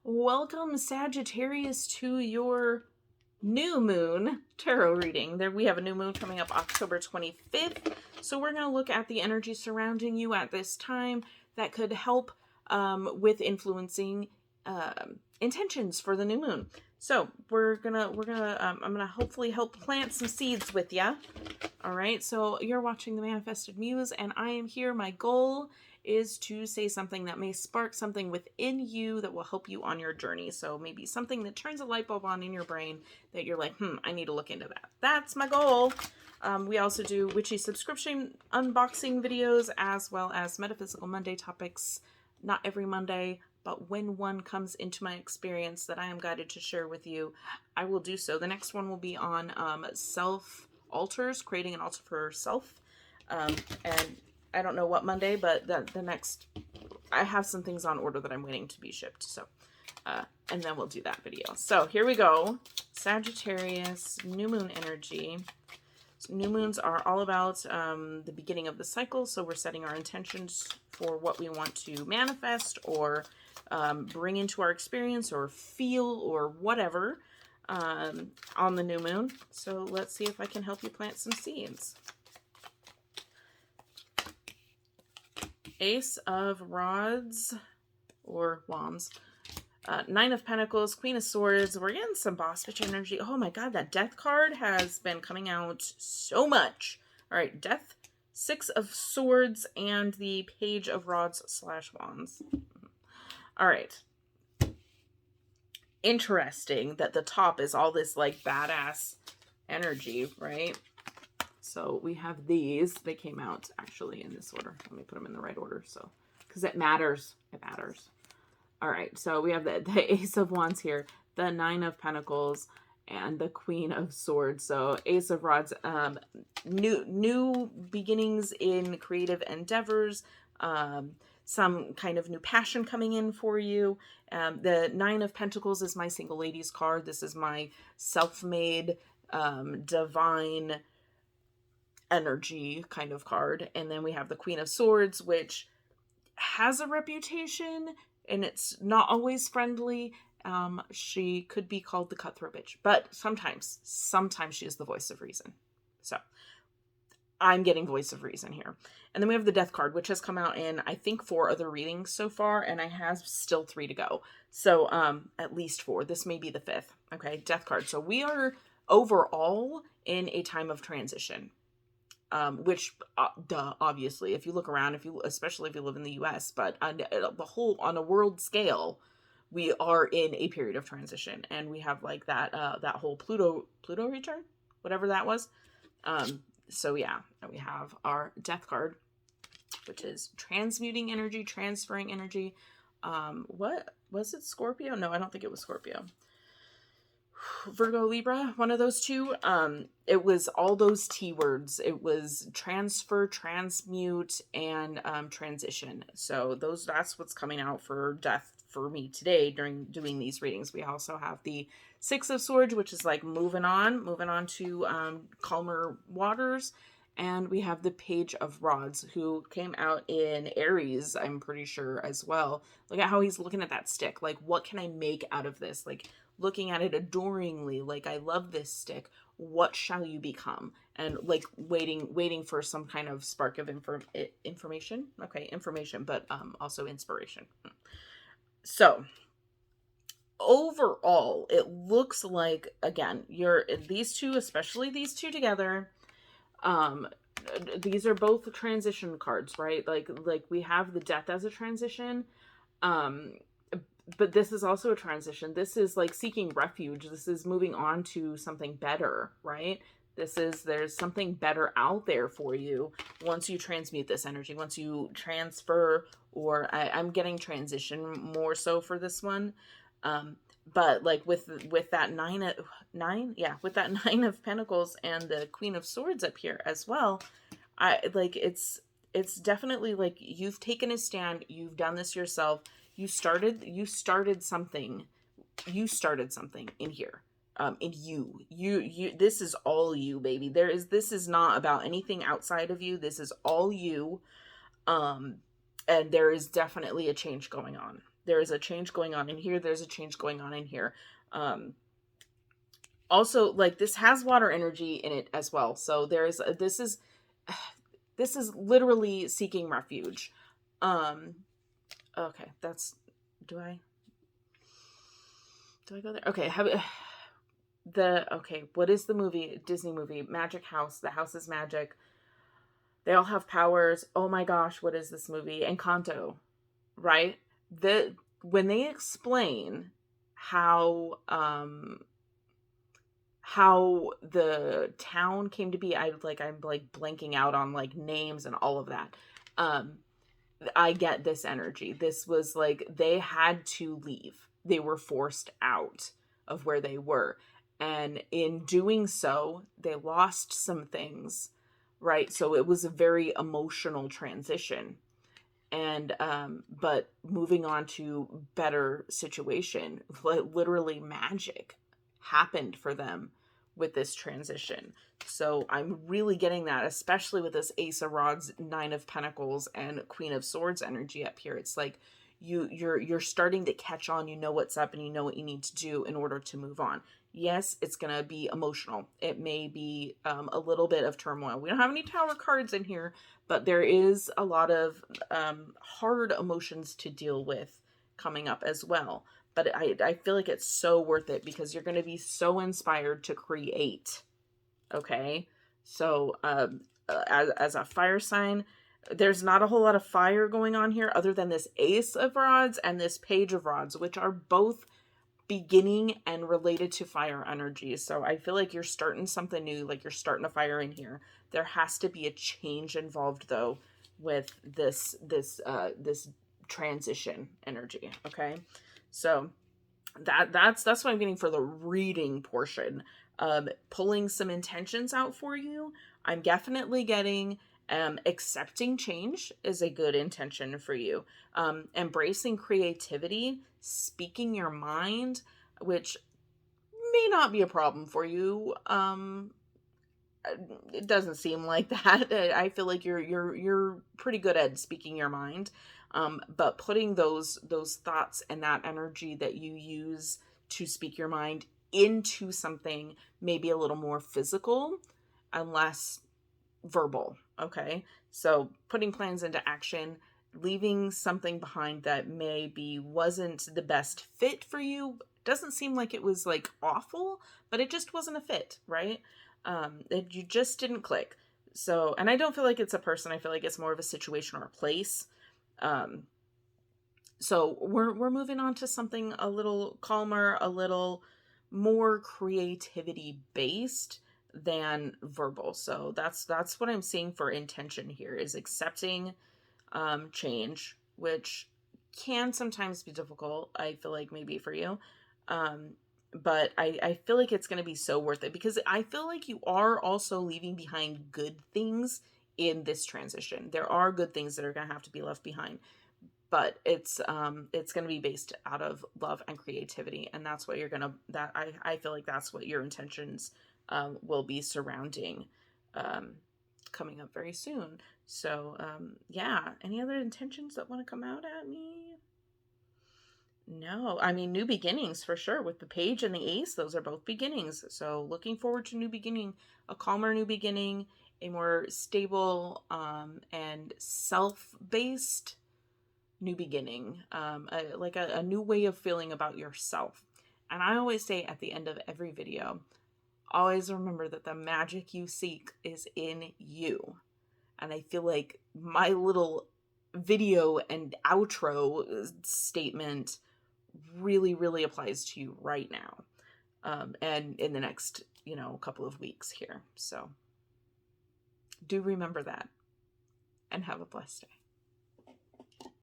Welcome, Sagittarius, to your new moon tarot reading. There we have a new moon coming up October 25th. So we're going to look at the energy surrounding you at this time that could help with influencing intentions for the new moon. So I'm gonna hopefully help plant some seeds with you. All right. So you're watching the Manifested Muse, and I am here. My goal is to say something that may spark something within you that will help you on your journey. So maybe something that turns a light bulb on in your brain that you're like, I need to look into that. That's my goal. We also do witchy subscription unboxing videos as well as Metaphysical Monday topics. Not every Monday, but when one comes into my experience that I am guided to share with you, I will do so. The next one will be on self altars, creating an altar for self. And I don't know what Monday, but the next, I have some things on order that I'm waiting to be shipped. So, and then we'll do that video. So here we go. Sagittarius, new moon energy. So new moons are all about the beginning of the cycle. So we're setting our intentions for what we want to manifest or bring into our experience or feel or whatever on the new moon. So let's see if I can help you plant some seeds. Ace of Rods or Wands. Nine of Pentacles, Queen of Swords. We're getting some boss bitch energy. Oh my god, that Death card has been coming out so much. All right, Death, Six of Swords, and the Page of Rods / Wands. All right. Interesting that the top is all this like badass energy, right? So we have these. They came out actually in this order. Let me put them in the right order, so because it matters. It matters. All right, so we have the Ace of Wands here, the Nine of Pentacles, and the Queen of Swords. So Ace of Rods, new beginnings in creative endeavors, some kind of new passion coming in for you. The Nine of Pentacles is my single ladies card. This is my self-made, divine energy kind of card. And then we have the Queen of Swords, which has a reputation, and it's not always friendly. She could be called the cutthroat bitch, but sometimes she is the voice of reason. So I'm getting voice of reason here. And then we have the Death card, which has come out in, I think, 4 other readings so far, and I have still 3 to go. So at least 4. This may be the 5th. Okay, Death card. So we are overall in a time of transition. Which, obviously, if you look around, especially if you live in the U.S., but on a world scale, we are in a period of transition, and we have like that whole Pluto return, whatever that was. So yeah, we have our Death card, which is transmuting energy, transferring energy. What was it? Scorpio? No, I don't think it was Scorpio. Virgo, Libra, one of those two. It was all those T words. It was transfer, transmute, and transition. So that's what's coming out for Death for me today during doing these readings. We also have the Six of Swords, which is like moving on to calmer waters. And we have the Page of Rods, who came out in Aries, I'm pretty sure, as well. Look at how he's looking at that stick. Like, what can I make out of this? Like, looking at it adoringly, like, I love this stick. What shall you become? And like waiting for some kind of spark of information. Okay, information, but also inspiration. So overall, it looks like, again, these two, especially these two together. These are both transition cards, right? Like we have the Death as a transition. But this is also a transition. This is like seeking refuge. This is moving on to something better, right? There's something better out there for you once you transmute this energy, once you transfer, or I'm getting transition more so for this one. But like with that with that Nine of Pentacles and the Queen of Swords up here as well, it's definitely like you've taken a stand, you've done this yourself. You started something in here, in you, this is all you, baby. This is not about anything outside of you. This is all you. And there is definitely a change going on. There is a change going on in here. There's a change going on in here. Also, like, this has water energy in it as well. So this is literally seeking refuge. Okay, do I go there? Okay, what is the movie, Disney movie, Magic House? The house is magic. They all have powers. Oh my gosh, what is this movie? Encanto, right? When they explain how the town came to be, I'm blanking out on like names and all of that. I get this energy. This was like they had to leave. They were forced out of where they were. And in doing so, they lost some things, right? So it was a very emotional transition. And but moving on to better situation, literally magic happened for them with this transition. So I'm really getting that, especially with this Ace of Rods, Nine of Pentacles, and Queen of Swords energy up here. It's like you're starting to catch on. You know what's up, and you know what you need to do in order to move on. Yes, it's gonna be emotional. It may be a little bit of turmoil. We don't have any Tower cards in here, but there is a lot of hard emotions to deal with coming up as well. But I feel like it's so worth it because you're going to be so inspired to create. Okay, so as a fire sign, there's not a whole lot of fire going on here other than this Ace of Rods and this Page of Rods, which are both beginning and related to fire energy. So I feel like you're starting something new, like you're starting a fire in here. There has to be a change involved though with this transition energy. Okay, so that's what I'm getting for the reading portion. Pulling some intentions out for you. I'm definitely getting accepting change is a good intention for you. Embracing creativity, speaking your mind, which may not be a problem for you. It doesn't seem like that. I feel like you're pretty good at speaking your mind. But putting those thoughts and that energy that you use to speak your mind into something maybe a little more physical and less verbal. Okay, so putting plans into action, leaving something behind that maybe wasn't the best fit for you. Doesn't seem like it was like awful, but it just wasn't a fit, right? You just didn't click. So, and I don't feel like it's a person. I feel like it's more of a situation or a place. So we're moving on to something a little calmer, a little more creativity based than verbal. So that's what I'm seeing for intention here, is accepting change, which can sometimes be difficult. I feel like maybe for you. But I feel like it's going to be so worth it because I feel like you are also leaving behind good things in this transition. There are good things that are going to have to be left behind, but it's going to be based out of love and creativity. And that's what I feel like that's what your intentions will be surrounding coming up very soon. So yeah, any other intentions that want to come out at me? No, I mean, new beginnings for sure with the Page and the Ace. Those are both beginnings. So looking forward to new beginning, a calmer new beginning, a more stable and self-based new beginning, like a new way of feeling about yourself. And I always say at the end of every video, always remember that the magic you seek is in you. And I feel like my little video and outro statement really, really applies to you right now. And in the next, couple of weeks here. So do remember that and have a blessed day.